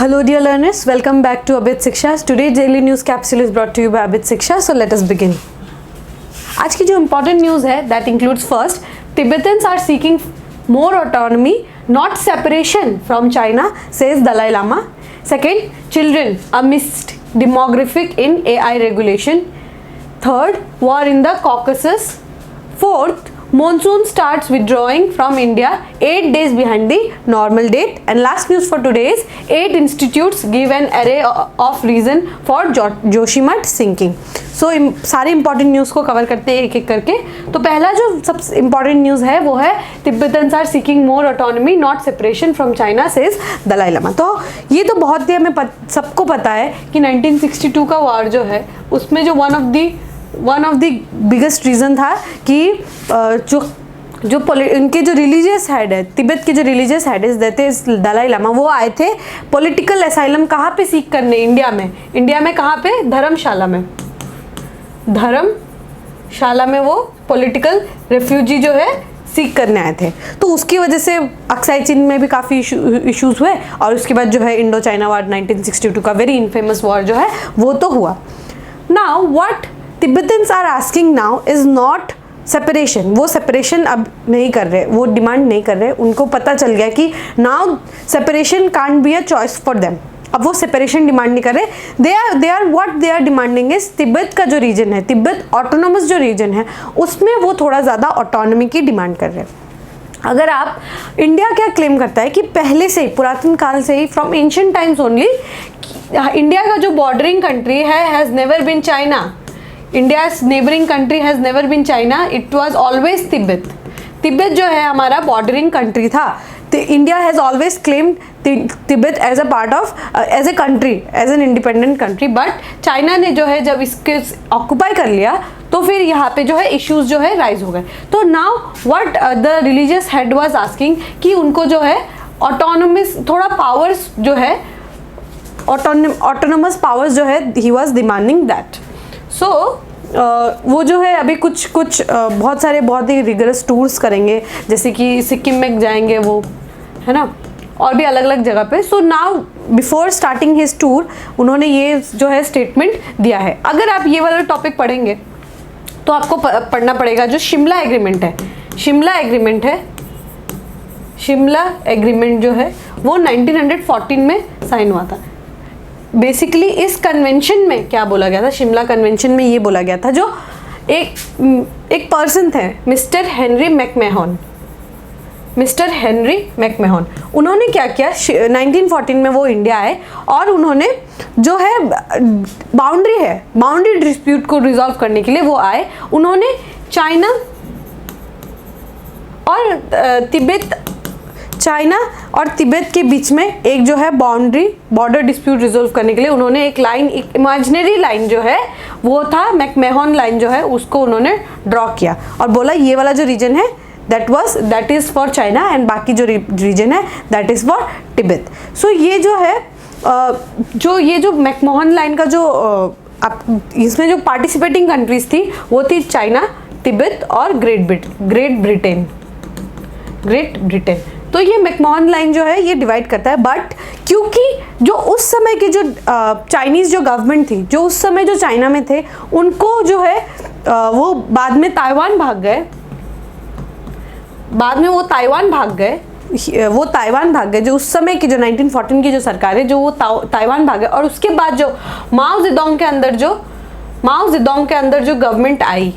Hello dear learners, welcome back to Abid Shiksha. Today's daily news capsule is brought to you by Abid Shiksha. So let us begin. आज की जो important news है that includes first, Tibetans are seeking more autonomy, not separation from China, says Dalai Lama. Second, children amidst demographic in AI regulation. Third, war in the Caucasus. Fourth, monsoon starts withdrawing from India 8 days behind the normal date. And last news for today is 8 institutes give an array of reason for Joshimath sinking. So सारे important news को cover करते हैं एक एक करके. तो पहला जो सबसे इंपॉर्टेंट न्यूज़ है वो है Tibetans are seeking more autonomy not separation from China says Dalai Lama. तो ये तो बहुत ही हमें सबको पता है कि 1962 का वार जो है उसमें जो one of the biggest reason था कि इनके जो रिलीजियस हेड है, तिब्बत के जो रिलीजियस हेड है दलाई लामा, वो आए थे पॉलिटिकल असाइलम कहाँ पे सीख करने, इंडिया में कहाँ पे, धर्मशाला में वो पॉलिटिकल रेफ्यूजी जो है सीख करने आए थे. तो उसकी वजह से अक्साई चीन में भी काफ़ी इश्यूज हुए और उसके बाद जो है इंडो चाइना वार 1962 का वेरी इनफेमस वॉर जो है वो तो हुआ. Now what Tibetans are asking now is not separation. वो सेपरेशन अब नहीं कर रहे, वो डिमांड नहीं कर रहे. उनको पता चल गया कि now separation can't be a choice for them. अब वो सेपरेशन डिमांड नहीं कर रहे. They are what they are demanding is Tibet का जो रीजन है, तिब्बत ऑटोनोमस जो रीजन है उसमें वो थोड़ा ज़्यादा ऑटोनॉमी की डिमांड कर रहे हैं. अगर आप इंडिया क्या क्लेम करता है कि पहले से ही पुरातन काल से ही from ancient times only India का जो बॉर्डरिंग कंट्री है has never been China. India's neighboring country has never been China. It was always Tibet. Tibet जो है हमारा बॉर्डरिंग कंट्री था. India has always claimed Tibet as a part of as a country, as an independent country. But China ने जो है जब इसके occupy कर लिया तो फिर यहाँ पे जो है इश्यूज जो है राइज हो गए. तो now what the religious head was asking कि उनको जो है ऑटोनोमस थोड़ा पावर्स जो है ऑटोनोमस पावर्स जो है ही वाज डिमांडिंग दैट. सो वो जो है अभी कुछ बहुत सारे बहुत ही रिगरस टूर्स करेंगे, जैसे कि सिक्किम में जाएंगे वो, है ना, और भी अलग अलग जगह पे. So now before starting his tour उन्होंने ये जो है स्टेटमेंट दिया है. अगर आप ये वाला टॉपिक पढ़ेंगे तो आपको पढ़ना पड़ेगा जो शिमला एग्रीमेंट जो है वो 1914 में साइन हुआ था. बेसिकली इस कन्वेंशन में क्या बोला गया था, शिमला कन्वेंशन में ये बोला गया था, जो एक पर्सन थे मिस्टर हेनरी मैकमेहन. उन्होंने क्या किया, 1914 में वो इंडिया आए और उन्होंने जो है बाउंड्री डिस्प्यूट को रिजॉल्व करने के लिए वो आए. उन्होंने चाइना और तिब्बत के बीच में एक जो है बॉर्डर डिस्प्यूट रिजोल्व करने के लिए उन्होंने एक इमेजिनरी लाइन जो है वो था मैकमेहन लाइन जो है उसको उन्होंने ड्रॉ किया और बोला ये वाला जो रीजन है that is for China and बाकी जो रीजन है दैट इज़ फॉर तिब्बत. सो ये जो है जो मैकमेहन लाइन का जो इसमें जो पार्टिसिपेटिंग कंट्रीज थी वो थी चाइना, तिब्बत और ग्रेट ब्रिटेन. तो ये मैकमेहन लाइन जो है ये डिवाइड करता है. बट क्योंकि जो उस समय के जो चाइनीज़ जो गवर्नमेंट थी, जो उस समय जो चाइना में थे, उनको जो है वो बाद में ताइवान भाग गए. जो उस समय की जो 1914 की जो सरकार है जो वो ताइवान भाग गए. और उसके बाद जो माओ जेडोंग के अंदर जो गवर्नमेंट आई,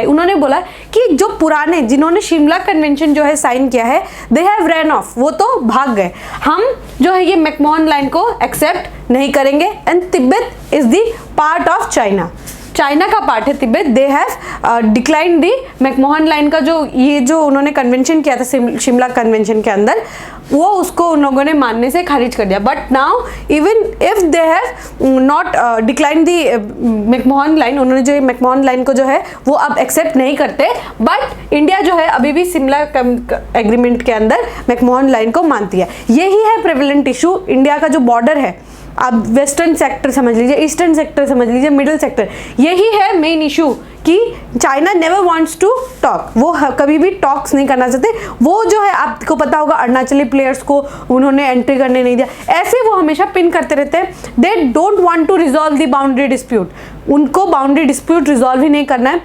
उन्होंने बोला कि जो पुराने जिन्होंने शिमला कन्वेंशन जो है साइन किया है दे हैव रन ऑफ, वो तो भाग गए. हम जो है ये मैकमेहन लाइन को एक्सेप्ट नहीं करेंगे and Tibet is the part of China का पार्ट है Tibet. They have decline the McMahon line का जो उन्होंने कन्वेंशन किया था शिमला कन्वेंशन के अंदर, वो उसको उन लोगों ने मानने से खारिज कर दिया. But now even if they have not decline the McMahon line, उन्होंने जो मैकमेहन लाइन को जो है वो अब एक्सेप्ट नहीं करते. बट इंडिया जो है अभी भी शिमला एग्रीमेंट के अंदर मैकमेहन लाइन को मानती है. यही है प्रेवलेंट इशू. इंडिया का जो बॉर्डर है आप वेस्टर्न सेक्टर समझ लीजिए, ईस्टर्न सेक्टर समझ लीजिए, मिडिल सेक्टर, यही है मेन इशू कि China never wants to talk, वो कभी भी टॉक्स नहीं करना चाहते। वो जो है आपको पता होगा अरुणाचली प्लेयर्स को उन्होंने एंट्री करने नहीं दिया, ऐसे वो हमेशा पिन करते रहते हैं। They don't want to resolve the boundary dispute, उनको बाउंड्री डिस्प्यूट रिजॉल्व ही नहीं करना है,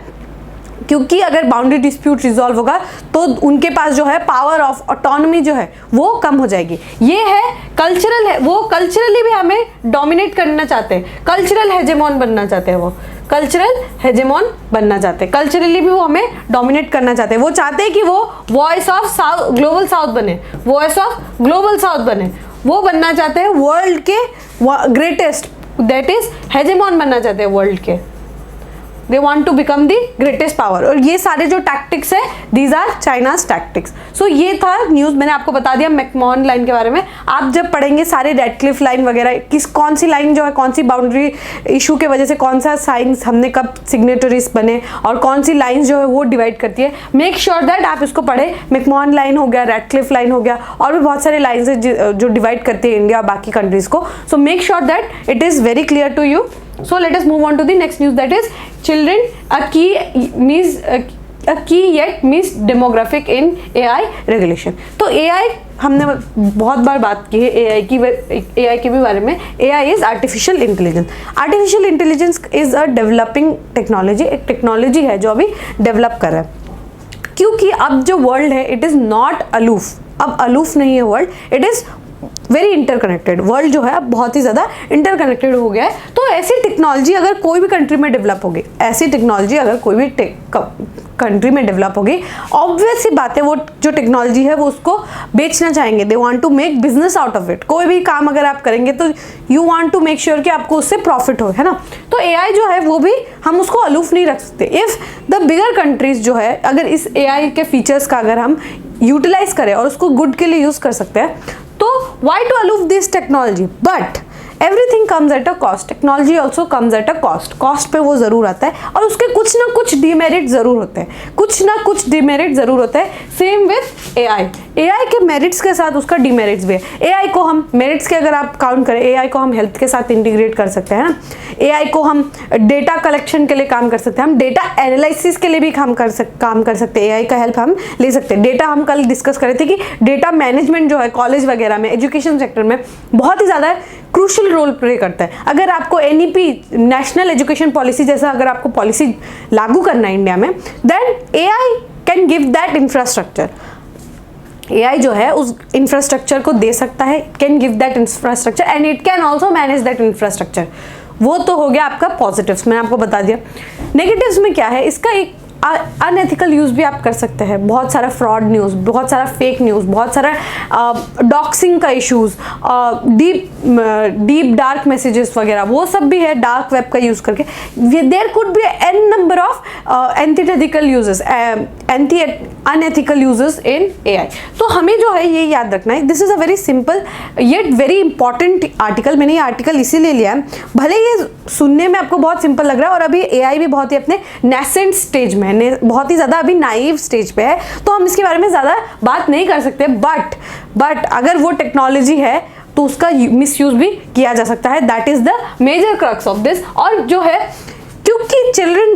क्योंकि अगर बाउंड्री डिस्प्यूट रिजॉल्व होगा तो उनके पास जो है पावर ऑफ ऑटोनॉमी जो है वो कम हो जाएगी। ये है कल्चरल है, वो कल्चरली भी हमें डोमिनेट करना चाहते हैं, कल्चरल हेजेमॉन बनना चाहते हैं, वो कल्चरल हेजेमॉन बनना चाहते हैं, कल्चरली भी वो हमें डोमिनेट करना चाहते हैं। वो चाहते हैं कि वो voice of south, global south बने, वॉइस ऑफ ग्लोबल साउथ बने, वो बनना चाहते हैं वर्ल्ड के ग्रेटेस्ट, दैट इज हेजेमॉन बनना चाहते हैं वर्ल्ड के। They want to become the greatest power, और ये सारे जो टैक्टिक्स है these are China's tactics। So ये था न्यूज़, मैंने आपको बता दिया मैकमोहन लाइन के बारे में। आप जब पढ़ेंगे सारे रेडक्लिफ लाइन वगैरह, कौन सी लाइन जो है कौन सी बाउंड्री इशू के वजह से कौन सा साइंस हमने कब सिग्नेटरीज बने और कौन सी लाइन्स जो है वो डिवाइड करती है, मेक श्योर दैट आप इसको पढ़े। मैकमोहन लाइन हो गया, रेडक्लिफ लाइन हो गया, और भी बहुत सारे लाइन्स है जो डिवाइड करती है इंडिया और बाकी कंट्रीज को। So make sure that it is very clear to you. So let us move on to the next news, that is children a key yet missed demographic in AI regulation। तो AI हमने बहुत बार बात की है AI के भी बारे में। AI is artificial intelligence. Artificial intelligence is a developing technology, एक टेक्नोलॉजी है जो अभी डेवलप कर रहा है, क्योंकि अब जो वर्ल्ड है इट इज़ नॉट अलूफ, अब अलूफ नहीं है world, it is very interconnected. World जो है अब बहुत ही ज़्यादा इंटरकनेक्टेड हो गया है। तो ऐसी टेक्नोलॉजी अगर कोई भी कंट्री में डेवलप होगी, ऐसी टेक्नोलॉजी अगर कोई भी कंट्री में डेवलप होगी, ऑब्वियस सी बात है वो जो टेक्नोलॉजी है वो उसको बेचना चाहेंगे, they want to make business out of it. कोई भी काम अगर आप करेंगे तो you want to make sure कि आपको उससे प्रॉफिट हो, है ना। तो AI जो है वो भी हम उसको अलूफ नहीं रख सकते। इफ़ द बिगर कंट्रीज जो है अगर इस AI के फीचर्स का अगर हम यूटिलाइज करें और उसको गुड के लिए यूज़ कर सकते हैं, तो why to aloof this technology? But everything comes at a cost. Technology also comes at a cost. Cost पे वो ज़रूर आता है और उसके कुछ ना कुछ डिमेरिट ज़रूर होते हैं, कुछ ना कुछ डिमेरिट ज़रूर होते हैं। सेम विथ AI के मेरिट्स के साथ उसका डिमेरिट्स भी है। AI को हम मेरिट्स के अगर आप काउंट करें, AI को हम हेल्थ के साथ इंटीग्रेट कर सकते हैं ना, AI को हम डेटा कलेक्शन के लिए काम कर सकते हैं, हम डेटा एनालिसिस के लिए भी काम कर सकते हैं, AI का हेल्प हम ले सकते हैं। डेटा हम कल डिस्कस कर रहे थे कि डेटा मैनेजमेंट जो है कॉलेज वगैरह में, एजुकेशन सेक्टर में बहुत ही ज़्यादा क्रूशल रोल प्ले करता है। अगर आपको NEP नेशनल एजुकेशन पॉलिसी जैसा अगर आपको पॉलिसी लागू करना है इंडिया में, then AI can give that infrastructure. AI जो है उस इंफ्रास्ट्रक्चर को दे सकता है, can give that infrastructure and it can also manage that infrastructure. वो तो हो गया आपका पॉजिटिव्स, मैंने आपको बता दिया। नेगेटिव्स में क्या है, इसका एक अनएथिकल यूज़ भी आप कर सकते हैं। बहुत सारा फ्रॉड न्यूज़, बहुत सारा फेक न्यूज़, बहुत सारा डॉक्सिंग का इश्यूज़, डीप डार्क मैसेजेस वगैरह, वो सब भी है डार्क वेब का यूज़ करके। There could be an number of antithetical uses, unethical uses in AI। तो हमें जो है ये याद रखना है, this is a very simple yet very important article. मैंने ये आर्टिकल इसीलिए लिया है, भले ये सुनने में आपको बहुत सिंपल लग रहा है और अभी AI भी बहुत ही अपने नेसेंट स्टेज में, बहुत ही ज़्यादा अभी नाइव स्टेज पे है, तो हम इसके बारे में ज़्यादा बात नहीं कर सकते। बट अगर वो टेक्नोलॉजी है तो उसका मिसयूज भी किया जा सकता है। That is the major crux of this. और जो है क्योंकि चिल्ड्रन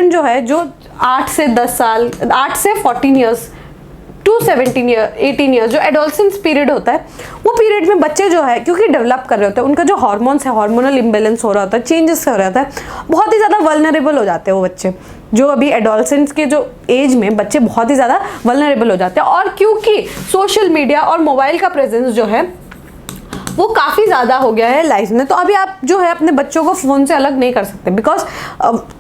जो है जो 8 से 10 साल, 8 से 14 ईयर्स टू 17 ईयर 18 ईयर्स जो एडोलसेंस पीरियड होता है, वो पीरियड में बच्चे जो है क्योंकि डेवलप कर रहे होते हैं, उनका जो हार्मोन्स है, हार्मोनल इम्बेलेंस हो रहा होता है, चेंजेस हो रहा होता है, बहुत ही ज़्यादा वल्नरेबल हो जाते हैं वो बच्चे। जो अभी एडोलसेंस के जो एज में बच्चे बहुत ही ज़्यादा वल्नरेबल हो जाते हैं। और क्योंकि सोशल मीडिया और मोबाइल का प्रेजेंस जो है वो काफ़ी ज़्यादा हो गया है लाइफ में, तो अभी आप जो है अपने बच्चों को फ़ोन से अलग नहीं कर सकते, बिकॉज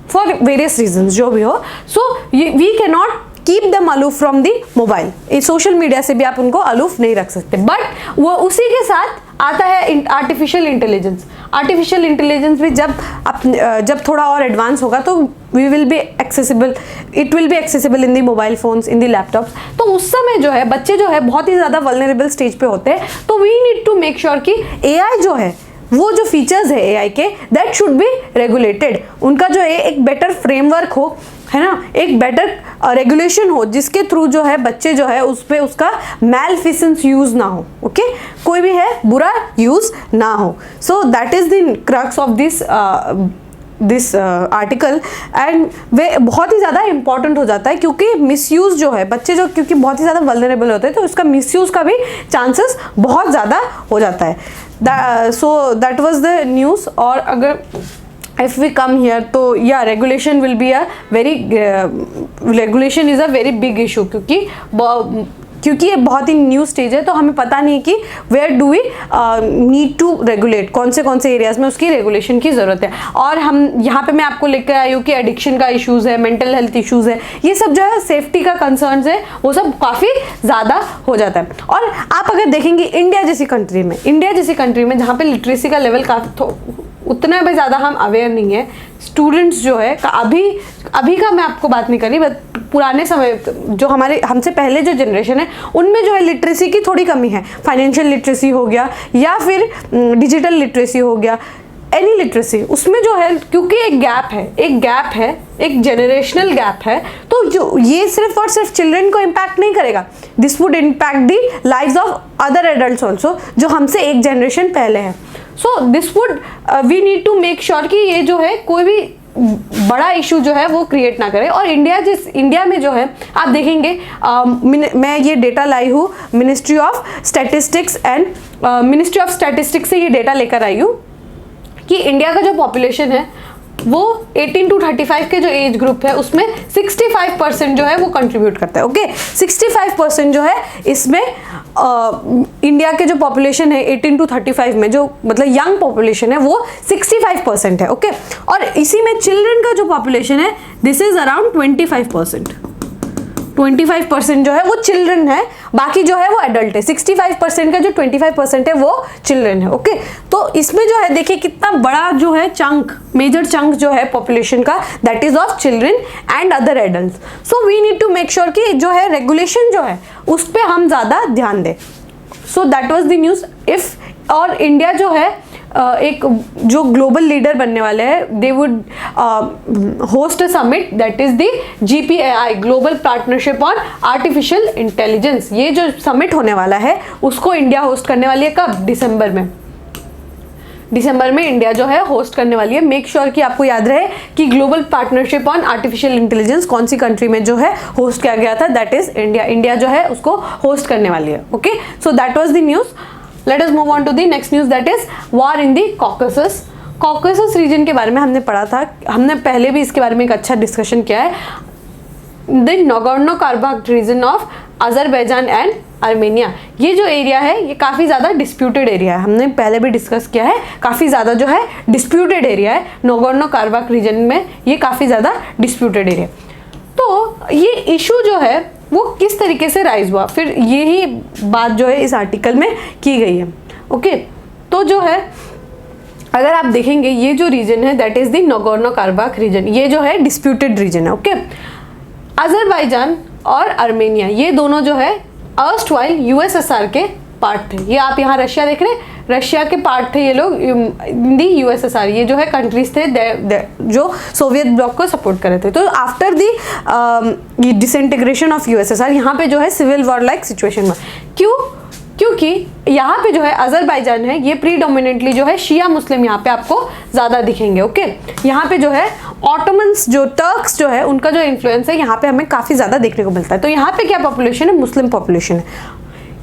फॉर वेरियस रीजंस जो भी हो। So we can not keep them aloof from the mobile. Social media से भी आप उनको अलूफ नहीं रख सकते। बट वो उसी के साथ आता है आर्टिफिशियल इंटेलिजेंस। आर्टिफिशियल इंटेलिजेंस भी जब थोड़ा और एडवांस होगा तो we will be accessible, it will be accessible in the mobile phones, in the laptops. तो उस समय जो है बच्चे जो है बहुत ही ज़्यादा वल्नरेबल स्टेज पे होते हैं। तो we need to make sure कि AI जो है वो जो फीचर्स है AI के, दैट शुड बी रेगुलेटेड। उनका जो है एक बेटर फ्रेमवर्क हो, है ना, एक बेटर रेगुलेशन हो जिसके थ्रू जो है बच्चे जो है उस पे उसका मैलफिसेंस यूज ना हो, ओके, कोई भी है बुरा यूज ना हो. So that is the crux of this article. And वे बहुत ही ज़्यादा इंपॉर्टेंट हो जाता है क्योंकि मिसयूज़ जो है बच्चे जो क्योंकि बहुत ही ज़्यादा वल्नरेबल होते हैं तो उसका मिसयूज़ का भी चांसेस बहुत ज़्यादा हो जाता है. So that was the news. और अगर if we come here तो yeah regulation will be a very regulation is a very big issue क्योंकि ये बहुत ही न्यू स्टेज है तो हमें पता नहीं कि where do we need to regulate, कौन से एरियाज में उसकी रेगुलेशन की ज़रूरत है. और हम यहाँ पे मैं आपको लेकर आई हूँ कि एडिक्शन का इश्यूज़ है, मेंटल हेल्थ इश्यूज़ है, ये सब जो है सेफ्टी का कंसर्न्स है वो सब काफ़ी ज़्यादा हो जाता है. और आप अगर देखेंगे इंडिया जैसी कंट्री में जहाँ पे लिटरेसी का लेवल उतना भी ज़्यादा हम अवेयर नहीं है. स्टूडेंट्स जो है अभी का मैं आपको बात नहीं कर रही, बट पुराने समय जो हमसे पहले जो जनरेशन है उनमें जो है लिटरेसी की थोड़ी कमी है. फाइनेंशियल लिटरेसी हो गया या फिर डिजिटल लिटरेसी हो गया, एनी लिटरेसी, उसमें जो है क्योंकि एक गैप है, एक जनरेशनल गैप है, तो जो ये सिर्फ और सिर्फ चिल्ड्रन को इम्पैक्ट नहीं करेगा, this would impact the lives of other adults also जो हमसे एक जनरेशन पहले है. So this would we need to make sure कि ये जो है कोई भी बड़ा इशू जो है वो क्रिएट ना करे. और इंडिया में जो है आप देखेंगे मैं ये डेटा लाई हूँ मिनिस्ट्री ऑफ स्टैटिस्टिक्स से ये डेटा लेकर आई हूँ कि इंडिया का जो पॉपुलेशन है वो 18 to 35 के जो एज ग्रुप है उसमें 65% जो है वो कंट्रीब्यूट करता है. ओके 65% जो है इसमें इंडिया के जो पॉपुलेशन है 18 to 35 में जो मतलब यंग पॉपुलेशन है वो 65% है. ओके और इसी में चिल्ड्रन का जो पॉपुलेशन है दिस इज अराउंड 25% जो है वो चिल्ड्रन है, बाकी जो है वो एडल्ट है. 65% का जो 25% है वो चिल्ड्रन है. ओके तो इसमें जो है देखिए कितना बड़ा जो है मेजर चंक जो है पॉपुलेशन का that is of children and other adults. So we need to make sure कि जो है रेगुलेशन जो है उस पर हम ज़्यादा ध्यान दें. So that was the news. और इंडिया जो है एक जो ग्लोबल लीडर बनने वाले हैं they would host a summit that is the GPAI global partnership on artificial intelligence. ये जो समिट होने वाला है उसको इंडिया होस्ट करने वाली है. कब? दिसंबर में इंडिया जो है होस्ट करने वाली है. मेक श्योर कि आपको याद रहे कि global partnership on artificial intelligence कौन सी कंट्री में जो है होस्ट किया गया था, दैट इज इंडिया जो है उसको होस्ट करने वाली है. Okay so that was the news. Let us move on to the next news that is war in the Caucasus. Caucasus region के बारे में हमने पढ़ा था, हमने पहले भी इसके बारे में एक अच्छा डिस्कशन किया है. The Nagorno-Karabakh region of Azerbaijan and Armenia. ये जो एरिया है ये काफ़ी ज़्यादा डिस्प्यूटेड एरिया है, हमने पहले भी डिस्कस किया है. काफ़ी ज़्यादा जो है डिस्प्यूटेड एरिया है Nagorno-Karabakh रीजन में, ये काफ़ी ज़्यादा डिस्प्यूटेड एरिया. तो ये इशू जो है वो किस तरीके से राइज हुआ, फिर यही बात जो है इस आर्टिकल में की गई है. ओके तो जो है अगर आप देखेंगे ये जो रीजन है that is the Nagorno-Karabakh reason, ये जो है डिस्प्यूटेड रीजन है. ओके अजरबैजान और आर्मेनिया ये दोनों जो है अर्स्टवाइल USSR के पार्ट थे. ये आप यहाँ रशिया देख रहे हैं, रशिया के पार्ट थे ये लोग इन दी USSR. ये जो है कंट्रीज थे जो सोवियत ब्लॉक को सपोर्ट कर रहे थे. तो after the disintegration of USSR यहाँ पे जो है सिविल वॉर लाइक सिचुएशन में. क्योंकि यहाँ पे जो है अजरबैजान है ये प्रीडोमिनेंटली जो है शिया मुस्लिम यहाँ पे आपको ज़्यादा दिखेंगे. ओके यहाँ पे जो है ऑटोमन्स जो टर्क्स जो है उनका जो इन्फ्लुएंस है यहाँ पे हमें काफ़ी ज़्यादा देखने को मिलता है. तो यहाँ पे क्या पॉपुलेशन है? मुस्लिम पॉपुलेशन है.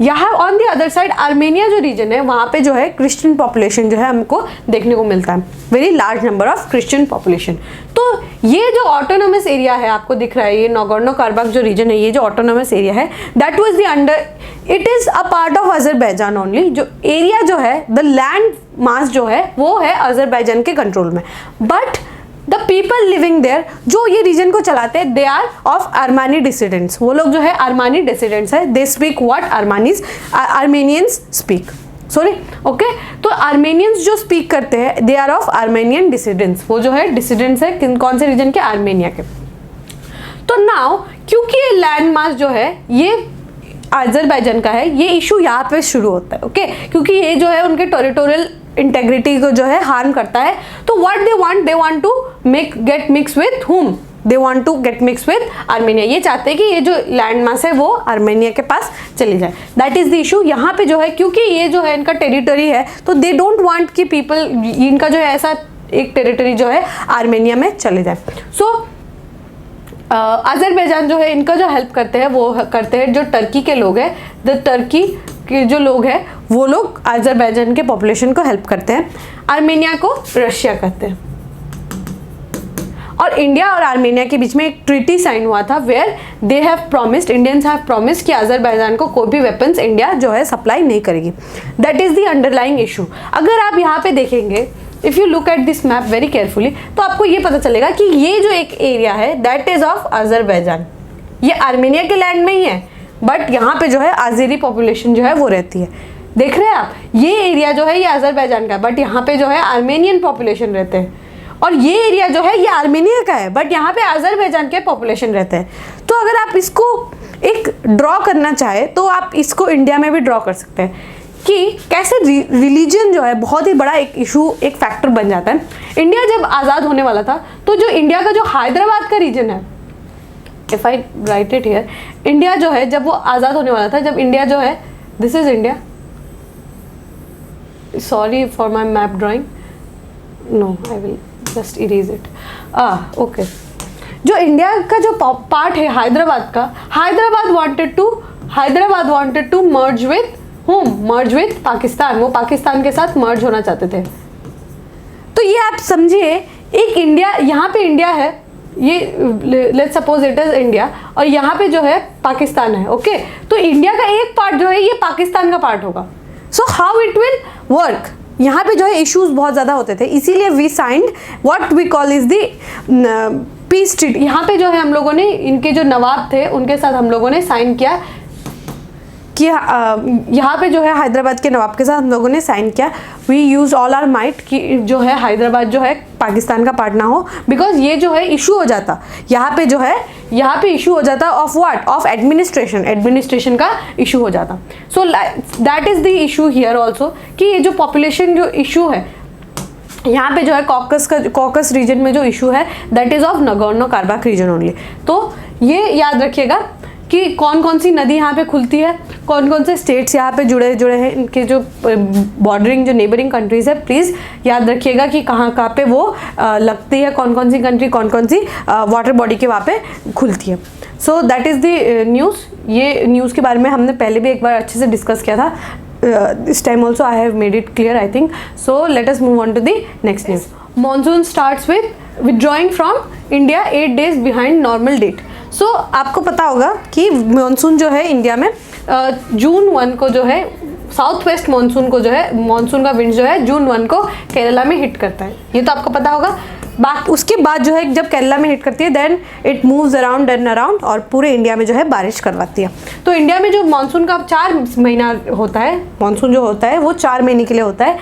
यहाँ on the other side Armenia जो रीजन है वहाँ पे जो है क्रिश्चियन पॉपुलेशन जो है हमको देखने को मिलता है, very large number of Christian population. तो ये जो ऑटोनोमस एरिया है आपको दिख रहा है, ये Nagorno-Karabakh जो रीजन है, ये जो ऑटोनोमस एरिया है that was the under it is a part of Azerbaijan only. जो एरिया जो है द लैंड मास जो है वो है अजरबैजान के कंट्रोल में. But the people living there जो ये रीजन को चलाते हैं they are of Armani dissidents. वो लोग जो है आर्मानी डिसिडेंट्स है. They speak what Armenians speak sorry. Okay तो आर्मेनियंस जो स्पीक करते हैं they are of Armenian dissidents. वो जो है डिसिडेंट्स है कौन से रीजन के? आर्मेनिया के. तो नाउ क्योंकि ये लैंड मास जो है ये अजरबैजान का है, ये इशू यहाँ पे शुरू होता है. ओके क्योंकि ये जो है उनके टेरिटोरियल इंटेग्रिटी को जो है हार्म करता है. तो what they want to get mix with whom? They want to get mix with Armenia, ये चाहते हैं कि ये जो लैंड मास है वो आर्मेनिया के पास चली जाए। That is the issue. यहाँ पे जो है क्योंकि ये जो है इनका टेरिटरी है, तो दे डोंट वांट कि पीपल, इनका जो है ऐसा एक टेरिटरी जो है आर्मेनिया में चले जाए। सो अजरबैजान जो है इनका जो हेल्प करते हैं वो करते हैं जो टर्की के लोग हैं, द टर्की के जो लोग हैं वो लोग अजरबैजान के पॉपुलेशन को हेल्प करते हैं। आर्मेनिया को रशिया करते हैं। और इंडिया और आर्मेनिया के बीच में एक ट्रीटी साइन हुआ था where they have promised, Indians have promised कि अजरबैजान को कोई भी वेपन्स इंडिया जो है सप्लाई नहीं करेगी। That is the underlying issue. अगर आप यहाँ पे देखेंगे, if you look at this map very carefully, तो आपको ये पता चलेगा कि ये जो एक एरिया है दैट इज ऑफ अजरबैजान। ये आर्मेनिया के लैंड में ही है, बट यहाँ पे जो है आज़ेरी पॉपुलेशन जो है वो रहती है। देख रहे हैं आप, ये एरिया जो है ये अजरबैजान का है, बट यहाँ पे जो है आर्मेनियन पॉपुलेशन रहते हैं। और ये एरिया जो है ये आर्मेनिया का है, बट यहाँ पे अजरबैजान के पॉपुलेशन रहते हैं। तो अगर आप इसको एक ड्रॉ करना चाहे तो आप इसको इंडिया में भी ड्रॉ कर सकते हैं कि कैसे रिलीजन जो है बहुत ही बड़ा एक इशू, एक फैक्टर बन जाता है। इंडिया जब आज़ाद होने वाला था तो जो इंडिया का जो हैदराबाद का रीजन है, if I right it here, India जो है जब वो आज़ाद होने वाला था, जब इंडिया जो है, this is India, sorry for my map drawing, no I will just erase it. Okay, जो इंडिया का जो पार्ट है हैदराबाद का, Hyderabad wanted to merge with home, merge with Pakistan. वो पाकिस्तान के साथ मर्ज होना चाहते थे। तो ये आप समझिए, एक इंडिया, यहाँ पे इंडिया है, ये let's suppose it is India, और यहाँ पे जो है पाकिस्तान है। ओके, तो इंडिया का एक पार्ट जो है ये पाकिस्तान का पार्ट होगा। So how it will work, यहाँ पे जो है इश्यूज बहुत ज़्यादा होते थे, इसीलिए we signed what we call is the peace treaty. यहाँ पे जो है हम लोगों ने, इनके जो नवाब थे उनके साथ हम लोगों ने साइन किया कि यहाँ पे जो है हैदराबाद के नवाब के साथ हम लोगों ने साइन किया, we use all our might कि जो है हैदराबाद जो है पाकिस्तान का पार्ट ना हो, बिकॉज ये जो है इशू हो जाता, यहाँ पे जो है यहाँ पे इशू हो जाता ऑफ व्हाट, ऑफ एडमिनिस्ट्रेशन का इशू हो जाता। सो that is the issue here also कि ये जो पॉपुलेशन जो इशू है यहाँ पे जो है कॉकस रीजन में जो इशू है that is of Nagorno Karabakh reason only. तो ये याद रखिएगा कि कौन कौन सी नदी यहाँ पे खुलती है, कौन कौन से स्टेट्स यहाँ पे जुड़े हैं, इनके जो बॉर्डरिंग जो नेबरिंग कंट्रीज है, प्लीज़ याद रखिएगा कि कहाँ पे वो लगती है, कौन कौन सी कंट्री कौन कौन सी वाटर बॉडी के वहाँ पे खुलती है। So that is the news. ये न्यूज़ के बारे में हमने पहले भी एक बार अच्छे से डिस्कस किया था, this time also I have made it clear I think. So let us move on to the next news. Monsoon starts with withdrawing from India 8 days behind normal date. So आपको पता होगा कि monsoon जो है India में जून 1 को जो है साउथ वेस्ट मानसून को जो है, मानसून का विंड जो है जून 1 को केरला में हिट करता है, ये तो आपको पता होगा। उसके बाद जो है जब केरला में हिट करती है then it moves around and around और पूरे इंडिया में जो है बारिश करवाती है। तो इंडिया में जो मानसून का 4 महीना होता है, मानसून जो होता है वो 4 महीने के लिए होता है,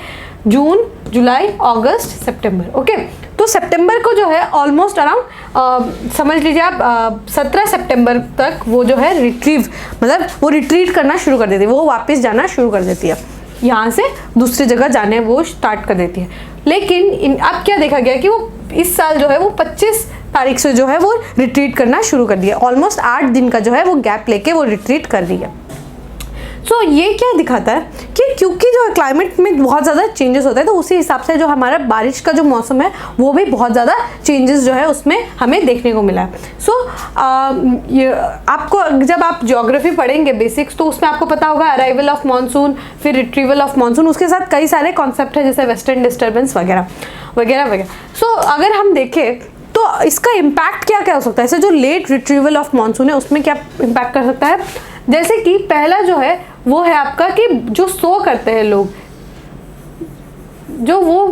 जून, जुलाई, अगस्त, सितंबर। ओके, तो सितंबर को जो है ऑलमोस्ट अराउंड समझ लीजिए आप 17 सितंबर तक वो जो है रिट्रीव, मतलब वो रिट्रीट करना शुरू कर देती है, वो वापस जाना शुरू कर देती है, यहाँ से दूसरी जगह जाने वो स्टार्ट कर देती है। लेकिन अब क्या देखा गया कि वो इस साल जो है वो 25 तारीख से जो है वो रिट्रीट करना शुरू कर दिया, ऑलमोस्ट 8 दिन का जो है वो गैप लेके वो रिट्रीट कर रही है। सो ये क्या दिखाता है कि क्योंकि जो क्लाइमेट में बहुत ज़्यादा चेंजेस होता है, तो उसी हिसाब से जो हमारा बारिश का जो मौसम है वो भी बहुत ज़्यादा चेंजेस जो है उसमें हमें देखने को मिला है। सो ये आपको जब आप ज्योग्राफी पढ़ेंगे बेसिक्स, तो उसमें आपको पता होगा अराइवल ऑफ मानसून, फिर रिट्रीवल ऑफ मानसून, उसके साथ कई सारे कॉन्सेप्ट है जैसे वेस्टर्न डिस्टर्बेंस वगैरह वगैरह वगैरह। सो अगर हम देखें तो इसका इम्पैक्ट क्या क्या हो सकता है, ऐसे जो लेट रिट्रीवल ऑफ मानसून है उसमें क्या इम्पैक्ट कर सकता है। जैसे कि पहला जो है वो है आपका कि जो सो करते हैं लोग, जो वो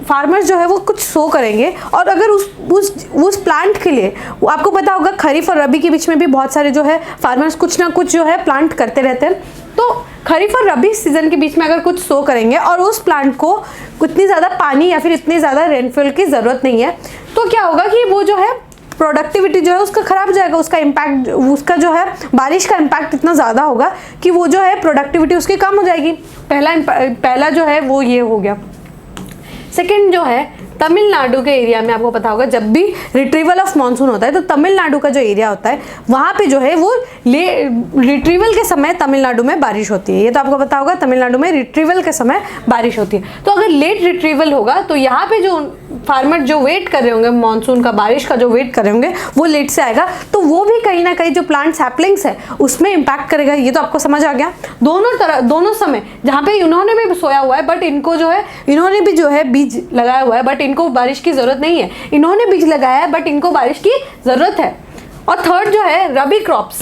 फार्मर्स जो है वो कुछ सो करेंगे, और अगर उस प्लांट के लिए आपको पता होगा खरीफ और रबी के बीच में भी बहुत सारे जो है फार्मर्स कुछ ना कुछ जो है प्लांट करते रहते हैं। तो खरीफ और रबी सीजन के बीच में अगर कुछ सो करेंगे और उस प्लांट को इतनी ज़्यादा पानी या फिर इतनी ज़्यादा रेनफॉल की ज़रूरत नहीं है, तो क्या होगा कि वो जो है प्रोडक्टिविटी जो है उसका खराब हो जाएगा, उसका इम्पैक्ट, उसका जो है बारिश का इम्पैक्ट इतना ज़्यादा होगा कि वो जो है प्रोडक्टिविटी उसकी कम हो जाएगी। पहला जो है वो ये हो गया। सेकंड जो है तमिलनाडु के एरिया में आपको पता होगा जब भी रिट्रीवल ऑफ मॉनसून होता है तो तमिलनाडु का जो एरिया होता है वहाँ पे जो है वो रिट्रीवल के समय तमिलनाडु में बारिश होती है। ये तो आपको पता होगा, तमिलनाडु में रिट्रीवल के समय बारिश होती है। तो अगर लेट रिट्रीवल होगा तो यहाँ पे जो फार्मर जो वेट कर रहे होंगे मॉनसून का, बारिश का जो वेट कर रहे होंगे, वो लेट से आएगा, तो वो भी कहीं ना कहीं जो प्लांट सैपलिंग्स है उसमें इम्पैक्ट करेगा। ये तो आपको समझ आ गया। दोनों समय जहाँ पे इन्होंने भी सोया हुआ है बट इनको जो है, इन्होंने भी जो है बीज लगाया हुआ है बट इनको बारिश की जरूरत नहीं है, इन्होंने बीज लगाया है बट इनको बारिश की जरूरत है। और थर्ड जो है रबी क्रॉप्स,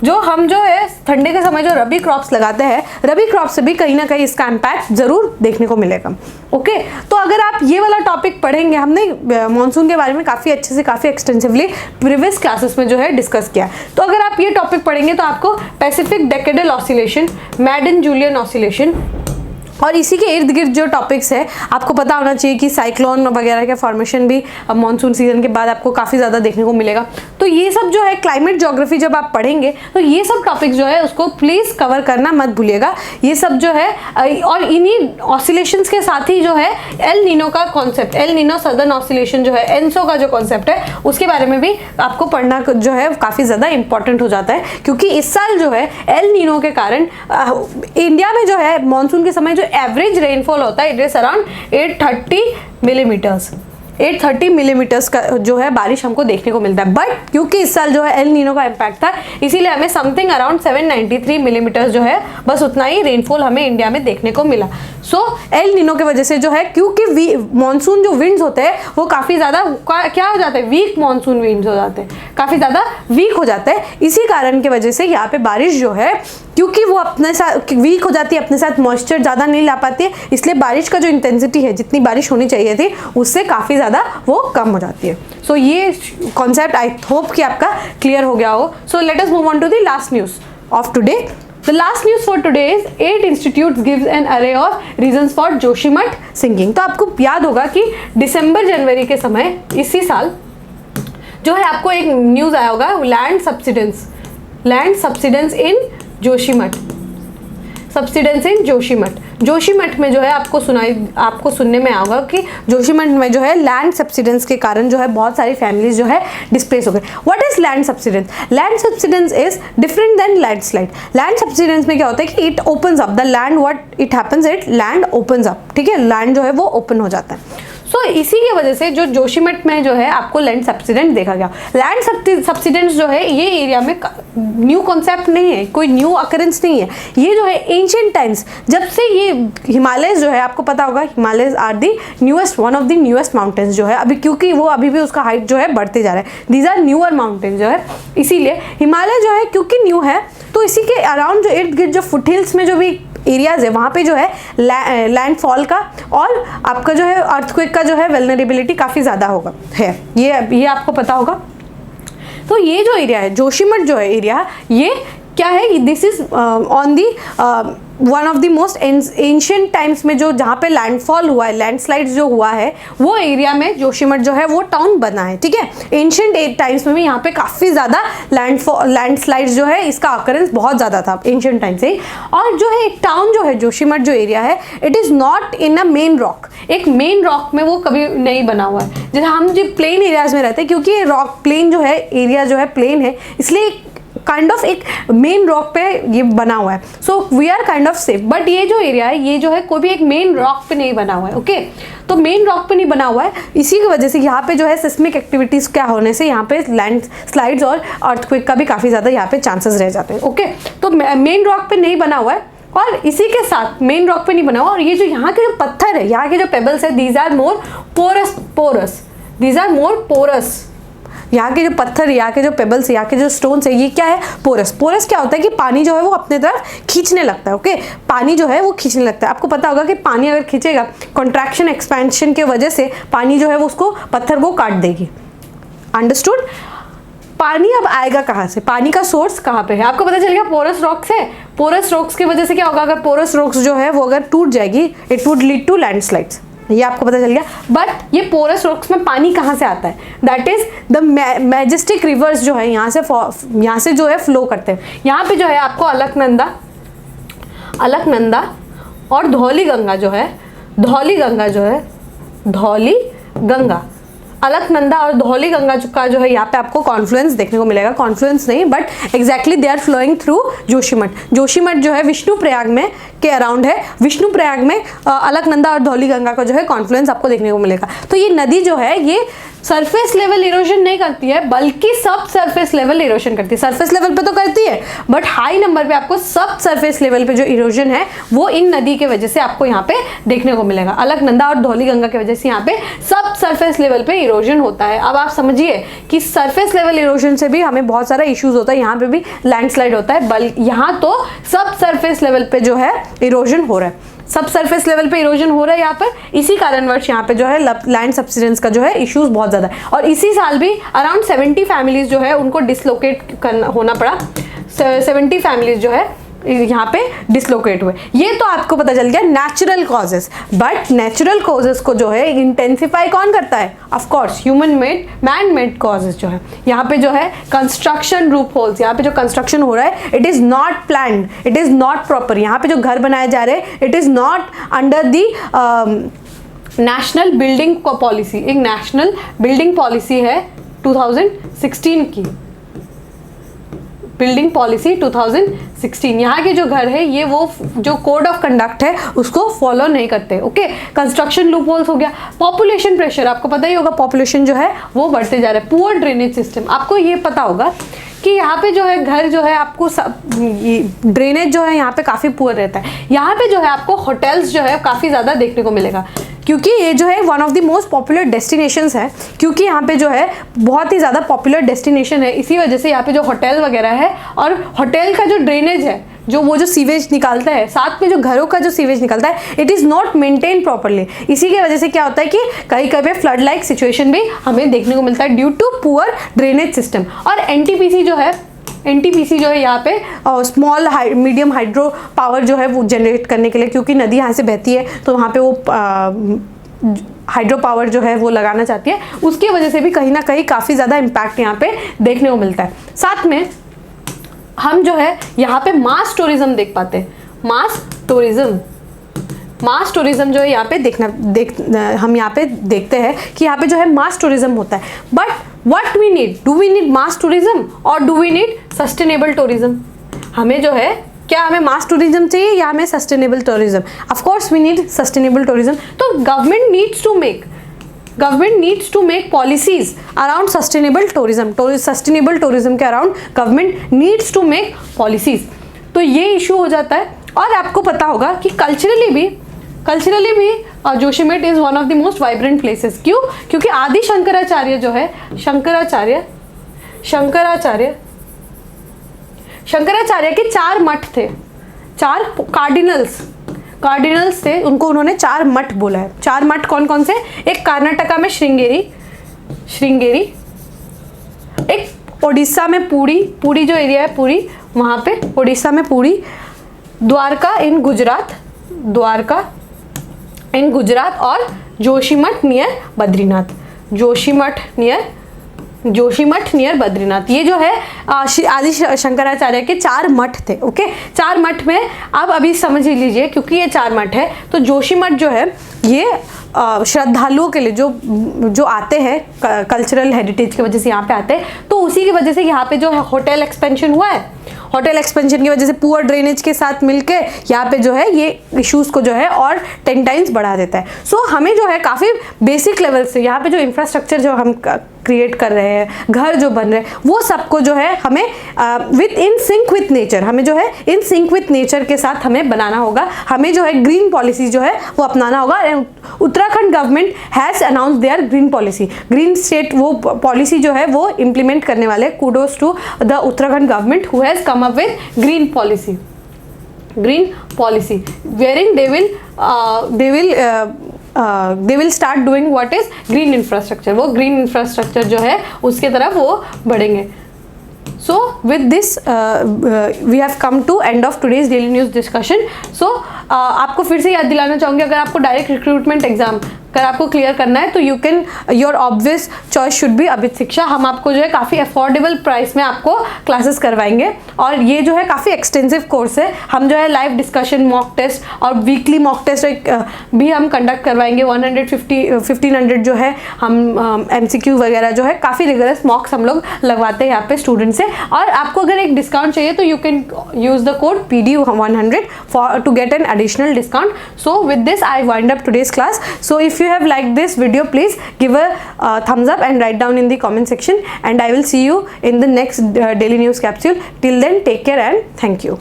जो हम जो है ठंडे के समय जो रबी क्रॉप्स लगाते हैं, रबी क्रॉप से भी कहीं ना कहीं इसका इम्पैक्ट जरूर देखने को मिलेगा। ओके, तो अगर आप ये वाला टॉपिक पढ़ेंगे, हमने मॉनसून के बारे में काफ़ी अच्छे से, काफ़ी एक्सटेंसिवली प्रीवियस क्लासेस में जो है डिस्कस किया। तो अगर आप ये टॉपिक पढ़ेंगे तो आपको Pacific decadal oscillation, Madden Julian oscillation और इसी के इर्द गिर्द जो टॉपिक्स है आपको पता होना चाहिए कि साइक्लोन वगैरह के फॉर्मेशन भी अब मॉनसून सीजन के बाद आपको काफ़ी ज़्यादा देखने को मिलेगा। तो ये सब जो है क्लाइमेट ज्योग्राफी जब आप पढ़ेंगे तो ये सब टॉपिक्स जो है उसको प्लीज़ कवर करना मत भूलिएगा। ये सब जो है, और इन्हीं ऑसिलेशंस के साथ ही जो है एल नीनो का concept, El Nino southern oscillation जो है, एनसो का जो कॉन्सेप्ट है उसके बारे में भी आपको पढ़ना जो है काफ़ी ज़्यादा इंपॉर्टेंट हो जाता है। क्योंकि इस साल जो है एल नीनो के कारण इंडिया में जो है मॉनसून के समय जो एवरेज रेनफॉल होता है it is around 830 millimetres, 830 millimetres का जो है बारिश हमको देखने को मिलता है। बट क्योंकि इस साल जो है एल नीनो का इम्पैक्ट था, इसीलिए हमें समथिंग अराउंड 793 मिलीमीटर्स जो है बस उतना ही रेनफॉल हमें इंडिया में देखने को मिला। सो एल नीनो की वजह से जो है, क्योंकि मॉनसून जो विंड्स होते हैं वो काफ़ी ज़्यादा क्या हो जाते हैं, वीक मॉनसून विंड्स हो जाते हैं, काफ़ी ज़्यादा वीक हो जाते हैं। इसी कारण की वजह से यहाँ पे बारिश जो है, क्योंकि वो अपने साथ वीक हो जाती है, अपने साथ मॉइस्चर ज़्यादा नहीं ला पाती है, इसलिए बारिश का जो इंटेंसिटी है, जितनी बारिश होनी चाहिए थी उससे काफ़ी ज़्यादा वो कम हो जाती है। सो ये कॉन्सेप्ट आई होप कि आपका क्लियर हो गया हो। So let us move on to the last news of today. The last news for today is 8 institutes gives an array of reasons for Joshimath sinking. तो आपको याद होगा कि दिसंबर जनवरी के समय इसी साल जो है आपको एक न्यूज़ आया होगा, लैंड सब्सिडेंस इन जोशीमठ, सब्सिडेंस इन जोशीमठ। जोशीमठ में जो है आपको सुनने में आएगा कि जोशीमठ में जो है लैंड सब्सिडेंस के कारण जो है बहुत सारी फैमिलीज जो है डिस्प्लेस हो गए। What is land subsidence? Land subsidence is different than landslide. Land subsidence में क्या होता है कि it opens up the land, what it happens, it land opens up, ठीक है, लैंड जो है वो ओपन हो जाता है। सो इसी की वजह से जो जोशीमठ में जो है आपको लैंड सब्सिडेंट देखा गया। लैंड सब्सिडेंट्स जो है ये एरिया में न्यू कॉन्सेप्ट नहीं है, कोई न्यू अकरेंस नहीं है। ये जो है एंशिएंट टाइम्स, जब से ये हिमालयस जो है, आपको पता होगा Himalayas are the newest, one of the newest mountains जो है अभी, क्योंकि वो अभी भी उसका हाइट जो है बढ़ते जा रहा है। दीज आर न्यूअर माउंटेन जो है, इसीलिए हिमालय जो है क्योंकि न्यू है तो इसी के अराउंड जो इर्द गिर्द जो फुट हिल्स में जो भी एरियाज है वहाँ पे जो है लैंडफॉल का और आपका जो है अर्थक्वेक का जो है वेलनरेबिलिटी काफ़ी ज़्यादा होगा है, ये आपको पता होगा। तो ये जो एरिया है जोशीमठ जो है एरिया, ये क्या है, this is on the one of the most ancient times में जो जहाँ पे लैंडफॉल हुआ है, लैंडस्लाइड्स जो हुआ है वो एरिया में जोशीमठ जो है वो टाउन बना है, ठीक है। एंशिएंट टाइम्स में भी यहाँ पे काफ़ी ज़्यादा लैंडस्लाइड्स जो है इसका ऑकरेंस बहुत ज़्यादा था एंशिएंट टाइम से ही। और जो है एक टाउन जो है जोशीमठ जो एरिया है, it is not in a main rock, एक मेन रॉक में वो कभी नहीं बना हुआ है। जैसे हम जो प्लेन एरियाज में रहते हैं, क्योंकि ये रॉक प्लेन जो है एरिया जो है प्लेन है, इसलिए काइंड ऑफ एक मेन रॉक पे ये बना हुआ है। So we are kind of safe. But ये जो एरिया है ये जो है कोई भी एक मेन रॉक पे नहीं बना हुआ है, ओके। तो मेन रॉक पे नहीं बना हुआ है, इसी की वजह से यहाँ पे जो है सिस्मिक एक्टिविटीज़ क्या होने से यहाँ पे लैंड स्लाइड्स और अर्थक्वेक का भी काफ़ी ज़्यादा यहाँ पे चांसेस रह जाते हैं, ओके। तो मेन रॉक पे नहीं बना हुआ है और इसी के साथ मेन रॉक पे नहीं बना हुआ। और ये जो यहाँ के जो पत्थर है, यहाँ के जो पेबल्स है, these are more porous, these are more porous. यहाँ के जो पत्थर, यहाँ के जो पेबल्स, यहाँ के जो स्टोन्स है, ये क्या है, पोरस। पोरस क्या होता है कि पानी जो है वो अपने तरफ खींचने लगता है, ओके। पानी जो है वो खींचने लगता है। आपको पता होगा कि पानी अगर खींचेगा, कॉन्ट्रैक्शन एक्सपेंशन के वजह से पानी जो है वो उसको पत्थर को काट देगी, अंडरस्टूड। पानी अब आएगा कहाँ से, पानी का सोर्स कहाँ पे है, आपको पता चलेगा पोरस रॉक्स है। पोरस रॉक्स की वजह से क्या होगा, अगर पोरस रॉक्स जो है वो अगर टूट जाएगी, it would lead to landslides, ये आपको पता चल गया। बट ये पोरस रॉक्स में पानी कहाँ से आता है, that is the majestic reverse जो है यहाँ से जो है फ्लो करते हैं। यहाँ पे जो है आपको अलकनंदा और धौली गंगा जो है, धौली गंगा, अलकनंदा और धौली गंगा का जो है यहाँ पे आपको कॉन्फ्लुएंस देखने को मिलेगा, कॉन्फ्लुएंस नहीं but exactly they are flowing through Joshimath. Joshimath जो है विष्णुप्रयाग में के अराउंड है, विष्णुप्रयाग में अलकनंदा और धौली गंगा का जो है कॉन्फ्लुएंस आपको देखने को मिलेगा। तो ये नदी जो है ये सरफेस लेवल इरोजन नहीं करती है बल्कि सब सरफेस लेवल इरोजन करती है। सरफेस लेवल पे तो करती है बट हाई नंबर पे आपको सब सरफेस लेवल पे जो इरोजन है वो इन नदी के वजह से आपको यहाँ पे देखने को मिलेगा। अलकनंदा और धौली गंगा की वजह से यहाँ पे सब सरफेस लेवल पे इरोजन होता है। अब आप समझिए कि सरफेस लेवल इरोजन से भी हमें बहुत सारा इश्यूज होता है, यहाँ पे भी लैंडस्लाइड होता है, यहाँ तो सब सरफेस लेवल पे जो है इरोजन हो रहा है, सब सरफेस लेवल पे इरोजन हो रहा है यहाँ पर। इसी कारणवश यहाँ पे जो है लैंड सब्सिडेंस का जो है इश्यूज बहुत ज़्यादा है। और इसी साल भी अराउंड 70 फैमिलीज जो है उनको डिसलोकेट करना होना पड़ा, 70 फैमिलीज जो है यहाँ पे डिसलोकेट हुए। ये तो आपको पता चल गया natural causes, but natural causes को जो है इंटेंसिफाई कौन करता है? Of course human made, man made causes जो है। यहाँ पे जो है कंस्ट्रक्शन रूप होल्स, यहाँ पे जो कंस्ट्रक्शन हो रहा है it is not planned, it is not proper. यहाँ पे जो घर बनाए जा रहे हैं it is not under the national building policy. एक नेशनल बिल्डिंग पॉलिसी है 2016 की, बिल्डिंग पॉलिसी 2016। यहाँ के जो घर है ये वो जो कोड ऑफ कंडक्ट है उसको फॉलो नहीं करते। ओके, कंस्ट्रक्शन लूप होल्स हो गया। पॉपुलेशन प्रेशर, आपको पता ही होगा पॉपुलेशन जो है वो बढ़ते जा रहा है। पुअर ड्रेनेज सिस्टम, आपको ये पता होगा कि यहाँ पे जो है घर जो है आपको ड्रेनेज जो है यहाँ पे काफ़ी पुअर रहता है। यहाँ पे जो है आपको होटल्स जो है काफ़ी ज़्यादा देखने को मिलेगा क्योंकि ये जो है one of the most popular destinations है, क्योंकि यहाँ पे जो है बहुत ही ज़्यादा पॉपुलर डेस्टिनेशन है। इसी वजह से यहाँ पे जो होटल वगैरह है और होटल का जो ड्रेनेज है, जो वो जो सीवेज निकालता है, साथ में जो घरों का जो सीवेज निकलता है, it is not maintain properly. इसी की वजह से क्या होता है कि कहीं कहीं पे फ्लड लाइक सिचुएशन भी हमें देखने को मिलता है due to poor drainage system. और एनटीपीसी जो है यहाँ पे स्मॉल मीडियम हाइड्रो पावर जो है वो जनरेट करने के लिए, क्योंकि नदी यहाँ से बहती है तो वहाँ पे वो हाइड्रो पावर जो है वो लगाना चाहती है, उसकी वजह से भी कहीं ना कहीं काफ़ी ज़्यादा इम्पैक्ट यहाँ पे देखने को मिलता है। साथ में हम जो है यहाँ पे मास टूरिज्म देख पाते हैं। मास टूरिज्म जो है यहाँ पे हम यहाँ पे देखते हैं कि यहाँ पे जो है मास टूरिज्म होता है। But what we need, do we need mass tourism और do we need sustainable tourism? हमें जो है क्या हमें मास टूरिज्म चाहिए या हमें sustainable tourism? Of course we need sustainable tourism. तो government needs to make policies around sustainable tourism. Sustainable tourism के around government needs to make policies. तो ये इशू हो जाता है। और आपको पता होगा कि कल्चरली भी Joshimath is one of the most vibrant places. क्यों? क्योंकि आदि शंकराचार्य जो है, शंकराचार्य के 4 मठ थे, 4 कार्डिनल्स थे, उनको उन्होंने 4 मठ बोला है। 4 मठ कौन कौन से? एक कर्नाटका में श्रृंगेरी, एक ओडिशा में पुरी जो एरिया है पुरी, वहाँ पे ओडिशा में पुरी, द्वारका इन गुजरात और जोशीमठ नियर बद्रीनाथ। ये जो है आदि शंकराचार्य के 4 मठ थे। ओके, 4 मठ में आप अभी समझ ही लीजिए, क्योंकि ये 4 मठ है तो जोशीमठ जो है ये श्रद्धालुओं के लिए जो आते हैं कल्चरल हेरिटेज की वजह से यहाँ पे आते हैं, तो उसी की वजह से यहाँ पे जो है होटल एक्सपेंशन हुआ है। होटल एक्सपेंशन की वजह से पुअर ड्रेनेज के साथ मिलके यहाँ पे जो है ये इश्यूज को जो है और 10 टाइम्स बढ़ा देता है। सो हमें जो है काफ़ी बेसिक लेवल से यहाँ पे जो इंफ्रास्ट्रक्चर जो हम क्रिएट कर रहे हैं, घर जो बन रहे हैं, वो सबको जो है हमें इन सिंक विथ नेचर, हमें जो है इन सिंक विथ नेचर के साथ हमें बनाना होगा। हमें जो है ग्रीन पॉलिसी जो है वो अपनाना होगा। Uttarakhand government has announce their green policy, green state वो पॉलिसी जो है वो इम्प्लीमेंट करने वाले। Kudos to the Uttarakhand government who has come up with green policy wherein they will start doing what is green infrastructure। वो ग्रीन इंफ्रास्ट्रक्चर जो है उसके तरफ वो बढ़ेंगे। So with this we have come to end of today's daily news discussion. So आपको फिर से याद दिलाना चाहूँगी, अगर आपको डायरेक्ट रिक्रूटमेंट एग्जाम अगर आपको क्लियर करना है तो you can, your obvious choice should be Abhit Shiksha. हम आपको जो है काफ़ी अफोर्डेबल प्राइस में आपको क्लासेस करवाएंगे और ये जो है काफ़ी एक्सटेंसिव कोर्स है. हम जो है लाइव डिस्कशन, मॉक टेस्ट और वीकली मॉक टेस्ट भी हम कंडक्ट करवाएंगे. 1500 जो है हम MCQ वगैरह जो है काफ़ी रिगरस मॉक्स हम लोग लगवाते हैं यहाँ पे स्टूडेंट से. और आपको अगर एक डिस्काउंट चाहिए तो you can use the code PDU100 for to get an additional discount. So with this I wind up today's class. So if you have liked this video, please give a thumbs up and write down in the comment section, and I will see you in the next daily news capsule. Till then, take care and thank you.